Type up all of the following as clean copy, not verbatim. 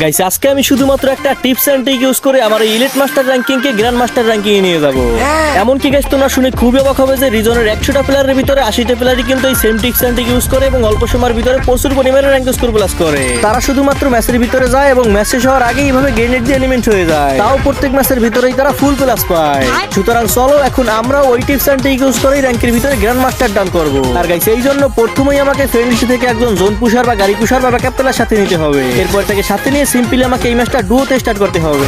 Guys আজকে আমি শুধুমাত্র একটা টিপস এন্ড ট্রিক ইউজ করে আমার ইলিট মাস্টার র্যাঙ্কিং কে গ্র্যান্ড মাস্টার র্যাঙ্কিং এ নিয়ে যাব। এমনকি গাইস তোমরা শুনে খুবই অবাক হবে যে রিজনের 100টা প্লেয়ারের ভিতরে 80টা প্লেয়ারই কিন্তু এই same tips and trick use করে এবং অল্প সময়ের ভিতরে প্রচুর পরিমাণে র্যাঙ্ক স্কোর প্লাস করে। তারা শুধুমাত্র ম্যাচের ভিতরে যায় এবং ম্যাচ শেষ হওয়ার আগেই এইভাবে গ্রেনেড দিয়ে এলিমেন্ট হয়ে যায়, তাও প্রত্যেক ম্যাচের ভিতরেই তারা ফুল প্লাস পায়। সুতরাং চলো এখন আমরা ওই টিপস এন্ড ট্রিক ইউজ করে র্যাঙ্কের ভিতরে গ্র্যান্ড মাস্টার ডান করব। আর গাইস এই জন্য প্রথমেই আমাকে ফ্রেন্ড লিস্ট থেকে একজন জোন পুশার বা গাড়ি পুশার বা ব্যাকআপ প্লেয়ার সাথে নিতে হবে। এরপর তাকে সাথে নিয়ে সিম্পলি আমাকে এই ম্যাচটা ডুওতে স্টার্ট করতে হবে।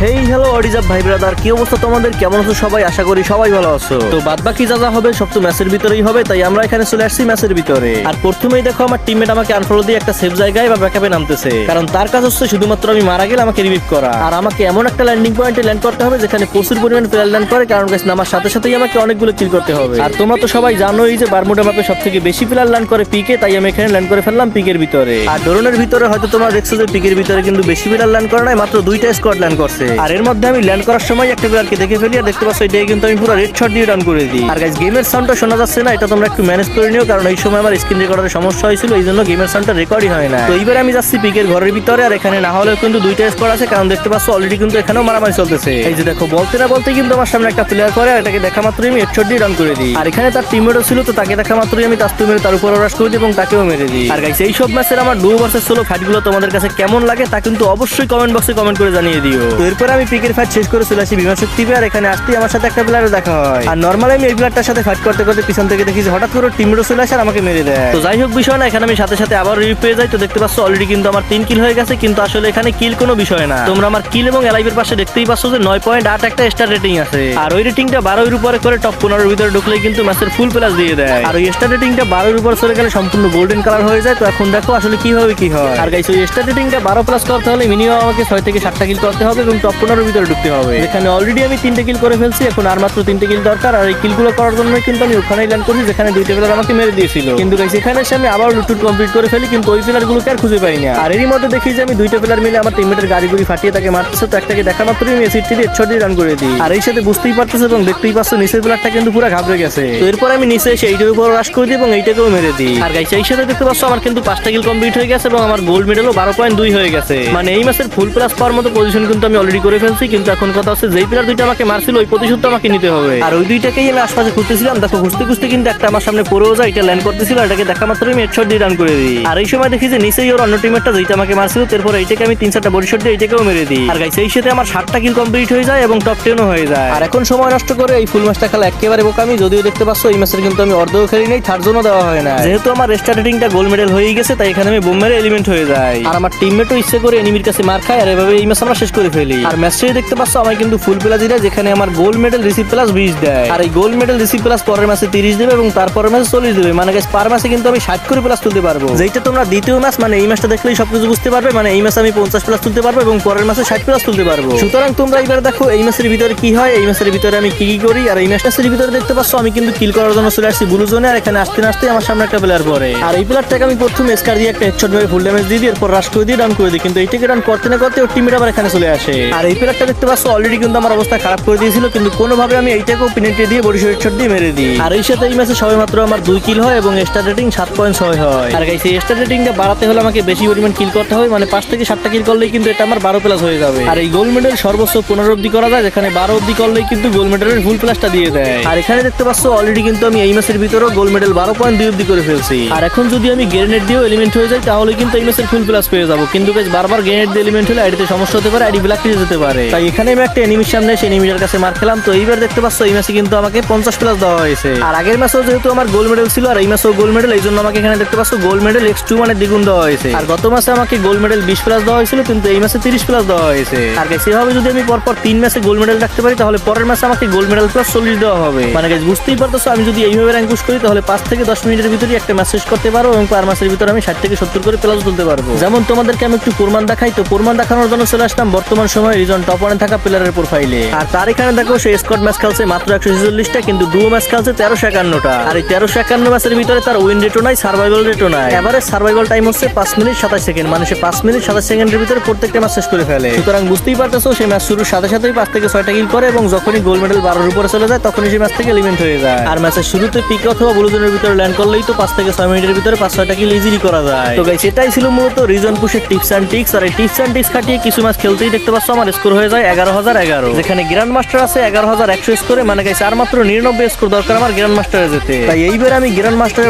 হেই হ্যালো অডিজাব ভাই ব্রাদার, কি অবস্থা তোমাদের, কেমন আছো সবাই? আশা করি সবাই ভালো আছো। তো বাদ বাকি যা যা হবে সব তো ম্যাচের ভিতরেই হবে, তাই আমরা এখানে চলে আসছি ম্যাচের ভিতরে। আর প্রথমেই দেখো আমার টিমমেট আমাকে আনফলো দিয়ে একটা সেফ জায়গায় বা ব্যাকআপে নামতেছে, কারণ তার কাজ হচ্ছে শুধুমাত্র আমি মারা গেলে আমাকে রিভিভ করা। আর আমাকে এমন একটা ল্যান্ডিং পয়েন্টে ল্যান্ড করতে হবে যেখানে প্রচুর পরিমাণ প্লেয়ার ল্যান্ড করে, কারণ গাইস নামার সাথে সাথেই আমাকে অনেকগুলো কিল করতে হবে। আর তোমরা তো সবাই জানোই যে বারমুডা ম্যাপে সবথেকে বেশি প্লেয়ার ল্যান্ড করে পিকে, তাই আমি এখানে ল্যান্ড করে ফেললাম পিকের ভিতরে। আর ড্রোনের ভিতরে হয়তো তোমরা দেখছো যে পিকের ভিতরে কিন্তু বেশি প্লেয়ার ল্যান্ড করে নাই, মাত্র 2টা স্কোয়াড ল্যান্ড করছে। আর এর মধ্যে আমি ল্যান্ড করার সময় একটা প্লেয়ারকে দেখে ফেলি, আর দেখতে পাচ্ছ এটাকে কিন্তু আমি পুরো রেড শট দিয়ে ডাউন করে দিই। আর গাইস গেমের সাউন্ডটা শোনা যাচ্ছে না, এটা তোমরা একটু ম্যানেজ করে নিও, কারণ এই সময় আমার স্ক্রিন রেকর্ডারের সমস্যা হয়েছিল, এই জন্য গেমের সাউন্ডটা রেকর্ডই হয় না। তো এইবার আমি যাচ্ছি পিকের ঘরের ভিতরে, আর এখানে না হলেও কিন্তু 2টা স্কোয়াড আছে, কারণ দেখতে পাচ্ছ অলরেডি কিন্তু এখানেও মারামারি চলতেছে। এই যে দেখো বলতে না বলতে কিন্তু আমার সামনে একটা প্লেয়ার করে, আর এটাকে দেখা মাত্রই আমি হেডশট দিয়ে ডাউন করে দিই। আর এখানে তার টিমমেটও ছিল, তো তাকে দেখা মাত্রই আমি কাস্টম মেরে তার উপর রাশ করে দিই এবং তাকেও মেরে দিই। আর গাইস এই সব ম্যাচের আমার ডুও ভার্সেস সোলো ফাইটগুলো তোমাদের কাছে কেমন লাগে তা কিন্তু অবশ্যই কমেন্ট বক্সে কমেন্ট করে জানিয়ে দিও। তো এরপর আমি পিকের ফাইট শেষ করে চলে আসি বিমান শক্তি পেয়ে, আর এখানে আসতেই আমার সাথে একটা প্লেয়ারের দেখা হয়। আর নরমালি আমি এই প্লেয়ারটার সাথে ফাইট করতে করতে পিছন থেকে দেখি যে হঠাৎ করে টিমমেটও চলে আসে আর আমাকে মেরে দেয়। তো যাই হোক বিষয় না, এখানে আমি সাথে সাথে আবার রিভিউ পেয়ে যাই। তো দেখতে পাচ্ছ অলরেডি কিন্তু আমার 3 কিল হয়ে গেছে, কিন্তু আসলে এখানে কিল কোনো বিষয় না। তোমরা আমার কিল এবং এলাইভের পাশে দেখতেই পাচ্ছ যে 9.8 একটা স্টার রেটিং আছে, আর ওই রেটিংটা 12 এর উপরে করে টপ 15 এর ভিতরে ঢুকলেই কিন্তু ম্যাচের ফুল প্লাস দিয়ে দেয়। আর ওই স্টার রেটিংটা 12 এর উপর চলে গেলে সম্পূর্ণ গোল্ডেন কালার হয়ে যায়। তো এখন দেখো আসলে কিভাবে কি হয়। আর গাইস ওই স্টার রেটিংটা 12 প্লাস করতে হলে মিনিমাম আমাকে 6 থেকে 7টা কিল করতে হবে এবং টপ 15 এর ভিতরে ঢুকতে হবে। এখানে অলরেডি আমি 3টে কিল করে ফেলছি, এখন আর মাত্র 3টে কিল দরকার। আর এই কিলগুলো করার জন্য কিন্তু আমি ওখানেই ল্যান্ড করছি যেখানে 2টা প্লেয়ার আমাকে মেরে দিয়েছিল। কিন্তু গাইস এখানে এসে আমি আবার লুট কমপ্লিট করে ফেলি, কিন্তু ওই প্লেয়ারগুলোকে আর খুঁজে পাই না। আর এরই মধ্যে দেখি যে আমি 2টা প্লেয়ার মিলে আমার টিমমেটের গাড়িগুলি ফাটিয়ে তাকে মারতেছে, তো একটাকে দেখা মাত্রই আমি এসিড দিয়ে হেডশট দিয়ে রান করে দিই। আর এই সাথে বুঝতেই পারতেছে এবং দেখতেই পাচ্ছ নিচের প্লেয়ারটা কিন্তু পুরো ঘাবড়ে গেছে। তো এরপর আমি নিচে এসে এইটার উপর রাশ করে দিই এবং এইটাকেও মেরে দিই। আর গাইস এই সাথে দেখতে পাচ্ছ আমার কিন্তু 5টা কিল কমপ্লিট হয়ে গেছে এবং আমার গোল্ড মেডেলও 12.2 হয়ে গেছে। মানে এই ম্যাচের ফুল প্লাস পাওয়ার মতো পজিশন কিন্তু আমি অলরেডি করে ফেলছি। কিন্তু এখন কথা হচ্ছে যেই প্লেয়ার 2টা আমাকে মারছিল ওই প্রতিশোধটা আমাকে নিতে হবে। আর ওই 2টাকেই আমি আশপাশে খুঁজতেছিলাম, দেখো খুঁজতে খুঁজতে কিন্তু একটা আমার সামনে পড়েও যায়, এটা ল্যান্ড করতেছিল, এটাকে দেখা মাত্রই আমি হেডশট দিয়ে রান করে দিই। আর এই সময় দেখি যে নিচেই ওর অন্য টিমমেটটা যেটা আমাকে মারছিল, তারপর এইটাকে আমি 3-4টা বডি শট দিয়ে এইটাকেও মেরে দিই। আর গাইস এই সাথে আমার 7টা কিল কমপ্লিট হয়ে যায় এবং টপ 10ও হয়ে যায়। আর এখন সময় নষ্ট করে এই ফুল ম্যাচটা খেলা একেবারে বোকামি, যদিও দেখতে পাচ্ছ এই ম্যাচের কিন্তু আমি অর্ধও খেলি নাই, থার্ড জোনও দেওয়া হয় না। যেহেতু আমার স্টার রেটিংটা গোল্ড মেডেল হয়ে গেছে, তাই এখানে আমি বোম মেরে এলিমেন্ট হয়ে যায়। আর আমার টিমমেটও ইচ্ছে করে এনিমির কাছে মার খায়, আর এভাবে এই ম্যাচ আমরা শেষ করে ফেলি। আর ম্যাচটাই দেখতে পাচ্ছ আমি কিন্তু ফুল প্লাস দিই, যেখানে আমার গোল্ড মেডেল রিসিভ প্লাস 20 দেয়। আর এই গোল্ড মেডেল রিসিভ প্লাস পরের ম্যাচে 30 দেবে এবং তারপরের ম্যাচে 40 দেবে। মানে গাইস পার ম্যাচে কিন্তু আমি 60 করে প্লাস তুলতে পারবো, যেটা তোমরা দ্বিতীয় ম্যাচ মানে এই ম্যাচটা দেখলেই সবকিছু বুঝতে পারবে। মানে এই ম্যাচে আমি 50 প্লাস তুলতে পারবো এবং পরের ম্যাচে 60 প্লাস তুলতে পারবো। সুতরাং তোমরা এবার দেখো এই ম্যাচের ভিতরে কি হয়, এই ম্যাচের ভিতরে আমি কি করি। আর এই ম্যাচের ভিতরে দেখতে পাচ্ছ আমি কিন্তু কিল করার জন্য চলে আসছি ব্লু জোনে, আর এখানে আসতে আসতে আমার সামনে একটা প্লেয়ার পড়ে। আর এই প্লেয়ারটাকে আমি প্রথমে স্কার দিয়ে একটা হেডশট মেরে ফুল ড্যামেজ দিয়ে দিই, এরপর রাশ করে দিয়ে ডাউন করে দিই। কিন্তু এইটাকে ডাউন করতে না করতে ওর টিমমেট আবার এখানে চলে আসে। আর এই প্লেয়ারটা দেখতে পাচ্ছ অলরেডি কিন্তু আমার অবস্থা খারাপ করে দিয়েছিল, কিন্তু কোনোভাবে আমি এইটাকেও পেনাল্টি দিয়ে বডি হেডশট দিয়ে মেরে দিই। আর এই সাথে এই ম্যাচে সবাই মাত্র আমার 2 কিল হয় এবং স্টার রেটিং 7.6 হয়। আর গাইস এই স্টার রেটিংটা বাড়াতে হলে আমাকে বেশি পরিমাণ কিল করতে হবে, মানে 5 থেকে 7টা কিল করলেই কিন্তু এটা আমার 12 প্লাস হয়ে যাবে। আর এই গোল্ড মেডেল সর্বোচ্চ 15 অবধি করা যায়, যেখানে 12 অবধি করলেই কিন্তু গোল্ড মেডেলের ফুল প্লাসটা দিয়ে দেয়। আর এখানে দেখতে পাচ্ছ অলরেডি কিন্তু আমি এই ম্যাচের ভিতরেও গোল্ড মেডেল 12.2 অবধি করে ফেলছি। আর এখন যদি আমি গ্রেনেড দিয়েও এলিমেন্ট হয়ে যাই তাহলে কিন্তু এই ম্যাচের ফুল প্লাস পেয়ে যাবো। কিন্তু গাইস বারবার গ্রেনেড দিয়ে এলিমেন্ট হলে আইডিতে সমস্যা হতে পারে, আইডি ব্ল্যাক লিস্টে যেতে পারে। তাই এখানে আমি একটা এনিমির সামনে এসে এনিমিটার কাছে মার খেলাম। তো এইবার দেখতে পাচ্ছ এই ম্যাচে কিন্তু আমাকে 50 প্লাস দেওয়া হয়েছে। আর আগের ম্যাচেও যেহেতু আমার গোল্ড মেডেল ছিল আর এই ম্যাচেও গোল্ড মেডেল, এই জন্য আমাকে এখানে দেখতে পাচ্ছ গোল্ড মেডেল x2 মানে দ্বিগুণ দেওয়া হয়েছে। আর গত মাসে আমাকে গোল্ড মেডেল 20 প্লাস দেওয়া হয়েছিল, কিন্তু এই মাসে 30 প্লাস দেওয়া হয়েছে। আর গাইস এভাবে যদি আমি পরপর 3 ম্যাচে গোল্ড মেডেল রাখতে পারি তাহলে পরের ম্যাচে আমাকে গোল্ড মেডেল প্লাস 40 দেওয়া হবে। মানে গাইস বুঝতেই পারতেছো আমি যদি এইভাবে র্যাঙ্ক পুশ করি তাহলে 5 থেকে 10 মিনিটের ভিতরে একটা ম্যাচ শেষ করতে পারবো এবং পার ম্যাচের ভিতরে আমি 60 থেকে 70 করে প্লাস তুলতে পারবো। যেমন তোমাদেরকে আমি একটু প্রমাণ দেখাই, তো প্রমাণ দেখানোর জন্য চলে আসলাম বর্তমান সময়ের হয় রিজন টপ 1 থাকা প্লেয়ারের প্রোফাইলে। আর তার এখানে দেখো সে স্কোয়াড ম্যাচ খেলছে মাত্র 146টা, কিন্তু ডুও ম্যাচ খেলছে 1351টা। আর এই 1351 ম্যাচের ভিতরে তার উইন রেটও নাই, সার্ভাইভাল রেটও নাই। এভারেজ সার্ভাইভাল টাইম হচ্ছে 5 মিনিট 27 সেকেন্ড, মানে সে 5 মিনিট 27 সেকেন্ডের ভিতরে প্রত্যেকটা ম্যাচ শেষ করে ফেলে। সুতরাং বুঝতেই পারতেছো সে ম্যাচ শুরুর সাথে সাথেই 5 থেকে 6টা কিল করে এবং যখনই গোল মেডেল 12 এর উপরে চলে যায় তখনই সে ম্যাচ থেকে এলিমিনেট হয়ে যায়। আর ম্যাচের শুরুতে পিক অথবা ব্লু জোনের ভিতরে ল্যান্ড করলেই তো 5 থেকে 6 মিনিটের ভিতরে 5-6টা কিল ইজিলি করা যায়। তো গাইস এটাই ছিল মূলত রিজন পুশের টিপস এন্ড ট্রিক্স। আর এই টিপস এন্ড ট্রিক্স খাটিয়ে কিছু ম্যাচ খেলতেই দেখতে পাচ্ছ আমার স্কোর হয়ে যায় 11,011, যেখানে গ্র্যান্ড মাস্টার আছে 11,100 স্কোরে, মানে গাইস আর মাত্র 99 স্কোর দরকার আমার গ্র্যান্ড মাস্টারে যেতে। তাই এইবার আমি গ্র্যান্ড মাস্টারে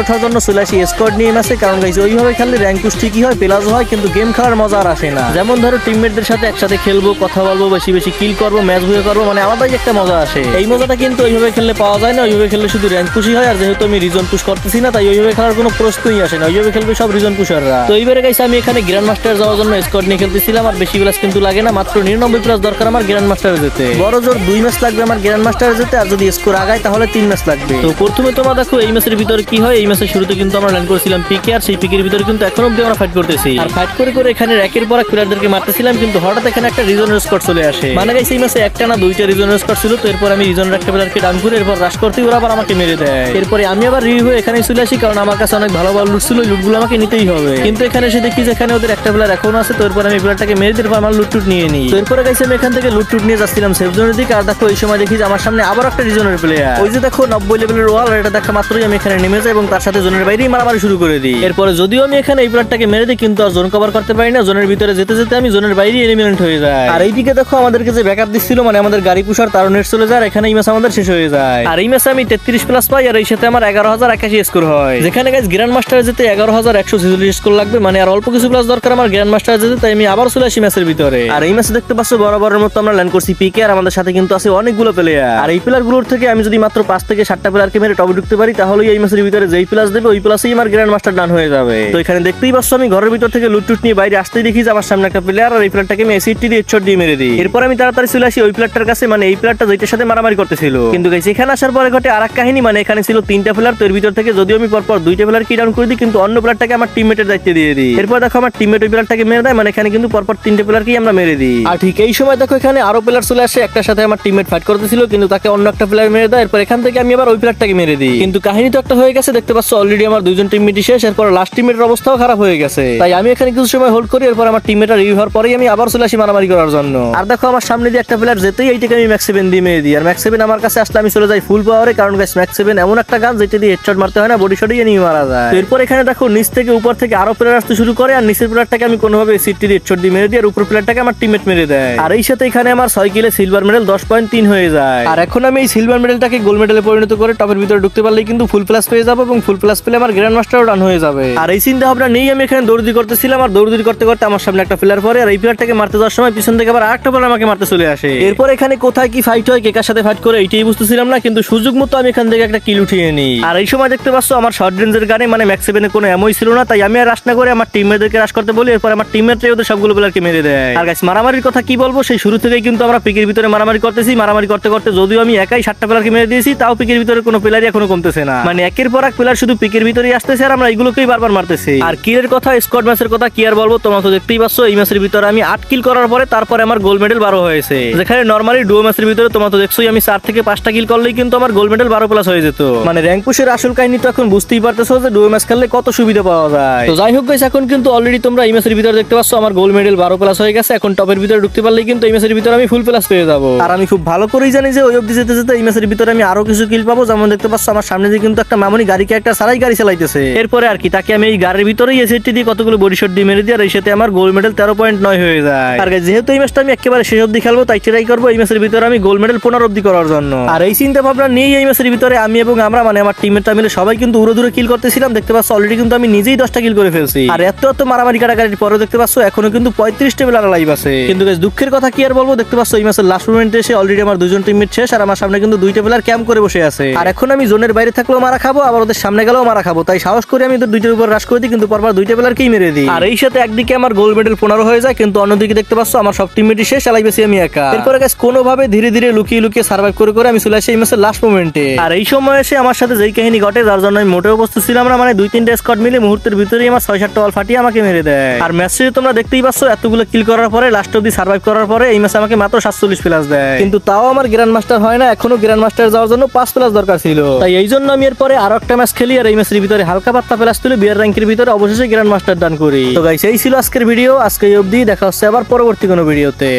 ওঠার জন্য চলে আসি স্কোয়াড নিয়ে ম্যাচে, কারণ গাইস ওইভাবে খেললে র্যাঙ্ক পুশ ঠিকই হয়, প্লাস হয়, কিন্তু গেম খেলার মজা আর আসে না। যেমন ধরো টিমমেটদের সাথে একসাথে খেলবো, কথা বলবো, বেশি বেশি কিল করবো, ম্যাচ ভুয়ে করবো, মানে আলাদাই একটা মজা আসে। এই মজাটা কিন্তু ওইভাবে খেললে পাওয়া যায় না, ওইভাবে খেললে শুধু র্যাঙ্ক পুশই হয়। আর যেহেতু আমি রিজন পুশ করতেছি না, তাই ওইভাবে খেলার কোনো প্রশ্নই আসে না, ওইভাবে খেলবে সব রিজন পুশাররা। তো এইবারে গাইস আমি এখানে গ্র্যান্ড মাস্টার যাওয়ার জন্য স্কোয়াড নিয়ে খেলতেছিলাম। আর বেশি প্লাস কিন্তু লাগে না, মাত্র 99 প্লাস দরকার আমার গ্র্যান্ড মাস্টারে যেতে। বড় জোর 2 ম্যাচ লাগবে আমার গ্র্যান্ড মাস্টারে যেতে, আর যদি স্কোর আগায় তাহলে 3 ম্যাচ লাগবে। তো প্রথমে তোমরা দেখো এই ম্যাচের ভিতরে কি হয়। এই ম্যাচের শুরুতে কিন্তু আমরা ল্যান্ড করেছিলাম পিকে, আর সেই পিকের ভিতরে কিন্তু এখন অব্দি আমরা ফাইট করতেছি। আর ফাইট করে করে এখানে র্যাকের পর প্লেয়ারদেরকে মারতেছিলাম, কিন্তু হঠাৎ এখানে একটা রিজনের স্কোয়াড চলে আসে। মানে গাইস এই ম্যাচে একটা না 2টা রিজনের স্কোয়াড ছিল। তো এরপর আমি রিজনের একটা প্লেয়ারকে ডাউন করে এরপর রাশ করতেই ওরা আবার আমাকে মেরে দেয়। এরপরে আমি আবার রিভিউ হয়ে এখানে চলে আসি, কারণ আমার কাছে অনেক ভালো ভালো লুট ছিল, লুটগুলো আমাকে নিতেই হবে। কিন্তু এখানে এসে দেখি যে এখানে ওদের একটা প্লেয়ার এখনো আছে। তো এরপর আমি প্লেয়ারটাকে মেরে দিয়ে আমার লুট টুট নিয়ে নিই। তো এরপরে গাইস আমি এখান থেকে লুট টুট নিয়ে যাচ্ছিলাম সেফ জোনের দিকে। আর দেখো এই সময় দেখি যে আমার সামনে আবার একটা রিজনের প্লেয়ার, ওই যে দেখো 90 লেভেলের ওয়াল, আর এটা দেখা মাত্রই আমি এখানে নেমে যাই এবং তার সাথে জোনের বাইরেই মারামারি শুরু করে দিই। এরপরে যদিও আমি এখানে এই প্লেয়ারটাকে মেরে দিই, কিন্তু আর জোন কভার করতে পারি না। জোনের ভিতরে যেতে যেতে আমি জোনের বাইরেই এলিমিনেট হয়ে যায়। আর এইদিকে দেখো আমাদেরকে যে ব্যাকআপ দিচ্ছিল, মানে আমাদের গাড়ি পুষার তার নেট চলে যায়। এখানে এই ম্যাচ আমাদের শেষ হয়ে যায়। আর এই ম্যাচে আমি 33 প্লাস পাই, আর এই সাথে আমার 11,081 স্কোর হয়, যেখানে গাইস গ্র্যান্ড মাস্টারে যেতে 11,146 স্কোর লাগবে, মানে আর অল্প কিছু প্লাস দরকার আমার গ্র্যান্ড মাস্টারে যেতে। তাই আমি আবার চলে আসি ম্যাচের ভিতরে। আর এই ম্যাচে দেখতে পাচ্ছ বরাবরের মতো আমরা ল্যান্ড করছি পিকে, আর আমাদের সাথে কিন্তু আছে অনেকগুলো প্লেয়ার। আর এই প্লেয়ারগুলোর থেকে আমি যদি মাত্র 5 থেকে 7টা প্লেয়ারকে মেরে টপে ঢুকতে পারি, তাহলে এই ম্যাচের ভিতরে যেই প্লাস দেবে ওই প্লাসেই আমার গ্র্যান্ড মাস্টার ডান হয়ে যাবে। তো এখানে দেখতেই পাচ্ছ আমি ঘরের ভিতর থেকে লুট টুট নিয়ে বাইরে আসতেই দেখি যে আমার সামনে একটা প্লেয়ার, আর এই প্লেয়ারটাকে আমি এসিটি দিয়ে হেডশট দিয়ে মেরে দিই। এরপর আমি তাড়াতাড়ি চলে আসি ওই প্লেয়ারটার কাছে, মানে এই প্লেয়ারটা যেটার সাথে মারামারি করতেছিল। কিন্তু গাইস এখানে আসার পরে ঘটে আরেক কাহিনী, মানে এখানে ছিল 3টা প্লেয়ার। তো এর ভিতর থেকে যদিও আমি পরপর 2টা প্লেয়ার কি ডাউন করে দিই, কিন্তু অন্য প্লেয়ারটাকে আমার টিমমেটের দায়িত্ব দিয়ে দিই। এরপর দেখো আমার টিমমেট ওই প্লেয়ারটাকে মেরে দেয়, মানে এখানে কিন্তু পরপর 3টে প্লেয়ারকেই আমরা মেরে দিই। আর ঠিক এই সময় দেখো এখানে আরো প্লেয়ার চলে আসে, একটার সাথে আমার টিমমেট ফাইট করতেছিল, কিন্তু তাকে অন্য একটা প্লেয়ার মেরে দেয়। এরপর এখান থেকে আমি আবার ওই প্লেয়ারটাকে মেরে দিই। কিন্তু কাহিনী তো একটা হয়ে গেছে, দেখতে পাচ্ছ অলরেডি আমার 2জন টিমমেটই শেষ। এরপর লাস্ট টিমমেটের অবস্থাও খারাপ হয়ে গেছে। তাই আমি এখানে কিছু সময় হোল্ড করি। এরপর আমার টিমমেটটা রিভিউ হওয়ার পরেই আমি আবার চলে আসি মারামারি করার জন্য। আর দেখো আমার সামনে দিয়ে একটা প্লেয়ার যেতেই এইটাকে আমি ম্যাক্স 7 দিয়ে মেরে দিই। আর ম্যাক্স 7 আমার কাছে আসলে আমি চলে যাই ফুল পাওয়ারে, কারণ গাইস ম্যাক্স 7 এমন একটা গান যেটা দিয়ে হেডশট মারতে হয় না, বডি শটই এনিমি মারা যায়। এরপর এখানে দেখো নিচ থেকে উপর থেকে আরো প্লেয়ার আসতে শুরু করে, আর নিচের প্লেয়ারটাকে আমি কোনোভাবে সিটি দিয়ে হেডশট দিয়ে মেরে দিই, আর উপর প্লেয়ারটাকে আমার টিমমেট মেরে দেয়। আর এই সাথে এখানে আমার 6 কিলে সিলভার মেডেল 10.3 হয়ে যায়। আর এখন আমি এই সিলভার মেডেলটাকে গোল্ড মেডেলে পরিণত করে টপের ভিতরে ঢুকতে পারলেই কিন্তু ফুল প্লাস পেয়ে যাবো, এবং ফুল প্লাস পেলে আমার গ্র্যান্ড মাস্টারও ডান হয়ে যাবে। আর এই চিন্তা ভাবনা নিয়েই আমি এখানে দৌড়দৌড়ি করতেছিলাম। আর দৌড়দৌড়ি করতে করতে আমার সামনে একটা প্লেয়ার পরে, আর এই প্লেয়ারটাকে মারতে যাওয়ার সময় পিছন থেকে আবার আরেকটা প্লেয়ার আমাকে মারতে চলে আসে। এরপর এখানে কোথায় কি ফাইট হয়, কে কার সাথে ফাইট করে এইটাই বুঝতেছিলাম না, কিন্তু সুযোগ মতো আমি এখান থেকে একটা কিল উঠিয়ে নিই। আর এই সময় দেখতে পাচ্ছ আমার শর্ট রেঞ্জের গানে মানে ম্যাক্স 7 কোনো এমই ছিল না, তাই আমি আর রাশ না করে আমার টিমমেটদেরকে রাশ করতে বলি। এরপর আমার টিমমেটরাই ওদের সবগুলো প্লেয়ারকে মেরে দেয়। আর গাইস মারামারির কথা কি বলবো, সেই শুরু থেকেই কিন্তু আমরা পিকের ভিতরে মারামারি করতেছি। মারামারি করতে করতে যদিও আমি একাই 7টা প্লেয়ারকে মেরে দিয়েছি, তাও পিকের ভিতরে কোনো প্লেয়ারই এখনো কমতেছে না, মানে একের পর এক প্লেয়ার শুধু পিকের ভিতরেই আসতেছে, আর আমরা এইগুলোকেই বারবার মারতেছি। আর কিলের কথা, স্কোয়াড ম্যাচের কথা কি আর বলবো, তোমরা তো দেখতেই পাচ্ছ এই ম্যাচের ভিতরে আমি 8 কিল করার পরে তারপরে আমার গোল্ড মেডেল 12 হয়েছে, যেখানে নরমালি ডুও ম্যাচের ভিতরে তোমরা তো দেখছোই আমি 4 থেকে 5টা কিল করলেই কিন্তু আমার গোল্ড মেডেল 12 প্লাস হয়ে যেত। মানে র্যাঙ্ক পুশের আসল কাহিনী তো এখন বুঝতেই পারতেছো যে ডুও ম্যাচ খেললে কত সুবিধা পাওয়া যায়। তো যাই হোক গাইস, এখন কিন্তু অলরেডি তোমরা এই ম্যাচের ভিতরে দেখতে পাচ্ছ আমার গোল্ড মেডেল 12 প্লাস হয়ে গেছে। এখন টপের ভিতরে ঢুকতে পারলেই কিন্তু এই ম্যাচের ভিতরে আমি ফুল প্লাস পেয়ে যাবো। আর আমি খুব ভালো করেই জানি যে ওই অবধি যেতে যেতে এই ম্যাচের ভিতরে আমি আরো কিছু কিল পাবো। যেমন দেখতে পাচ্ছ আমার সামনে দিয়ে কিন্তু একটা মামুনি গাড়িকে একটা সারাই গাড়ি চালাইতেছে। এরপরে আর কি তাকে আমি এই গাড়ির ভিতরেই এসএটি দিয়ে কতগুলো বডি শট দিয়ে মেরে দিই, আর এই সাথে আমার গোল্ড মেডেল 13.9 হয়ে যায়। আর যেহেতু এই ম্যাচটা আমি একেবারে শেষ অবধি খেলবো, তাই ট্রাই করবো এই ম্যাচের ভিতরে আমি গোল্ড মেডেল 15 অবধি করার জন্য। আর এই চিন্তা ভাবনা নিয়ে এই ম্যাচের ভিতরে আমি এবং আমরা মানে আমার টিমমেটরা মিলে সবাই কিন্তু উড়ো দূরে কিল করতেছিলাম। দেখতে পাচ্ছ অলরেডি কিন্তু আমি নিজেই 10টা কিল করে ফেলছি। আর এত মারামারি কাটাকাটির পরে দেখতে পাচ্ছ এখনো কিন্তু 35টা প্লেয়ার লাইভ আছে। কিন্তু গাইস দুঃখের কথা কি আর বলবো, দেখতে পাচ্ছ এই ম্যাচের লাস্ট মোমেন্টে এসে অলরেডি আমার 2জন টিমমেট শেষ, আর আমার সামনে কিন্তু 2টা প্লেয়ার ক্যাম্প করে বসে আছে। আর এখন আমি জোনের বাইরে থাকলেও মারা খাবো, আবার ওদের সামনে গেলেও মারা খাবো, তাই সাহস করে আমি ওদের 2টার উপর রাশ করে দিই, কিন্তু পরপর 2টা প্লেয়ারকেই মেরে দিই। আর এই সাথে একদিকে আমার গোল্ড মেডেল 15 হয়ে যায়, কিন্তু অন্যদিকে দেখতে পাচ্ছ আমার সব টিমমেটই শেষ, চালাই বেশি আমি একা। এরপরে গাইস কোনোভাবে ধীরে ধীরে লুকিয়ে লুকিয়ে সার্ভাইভ করে করে আমি চলে আসি এই ম্যাচের লাস্ট মোমেন্টে। আর এই সময় এসে আমার সাথে যেই কাহিনী ঘটে, যার জন্য আমি মোটেও প্রস্তুত ছিলাম না, মানে 2-3টা স্কোয়াড মিলে মুহূর্তের ভিতরেই আমার 6-7টা ওয়াল ফাটিয়ে আমাকে মেরে দেয়। আর ম্যাচ শেষে তোমরা দেখতেই পাচ্ছ এতগুলো কিল করার পরে লাস্ট অবধি সার্ভাইভ করার পরে এই ম্যাচে আমাকে মাত্র 47 প্লাস দেয়, কিন্তু তাও আমার গ্র্যান্ড মাস্টার হয় না। এখনো গ্র্যান্ড মাস্টার যাওয়ার জন্য 5 প্লাস দরকার ছিল। তাই এই জন্য আমি এরপরে আরো একটা ম্যাচ খেলি আর এই ম্যাচের ভিতরে হালকা পাতলা প্লাস তুলে বিয়ার র্যাঙ্কের ভিতরে অবশেষে গ্র্যান্ড মাস্টার ডান করি। তো গাইস এই ছিল আজকের ভিডিও, আজকে এই অবধি, দেখা হচ্ছে আবার পরবর্তী কোনো ভিডিওতে।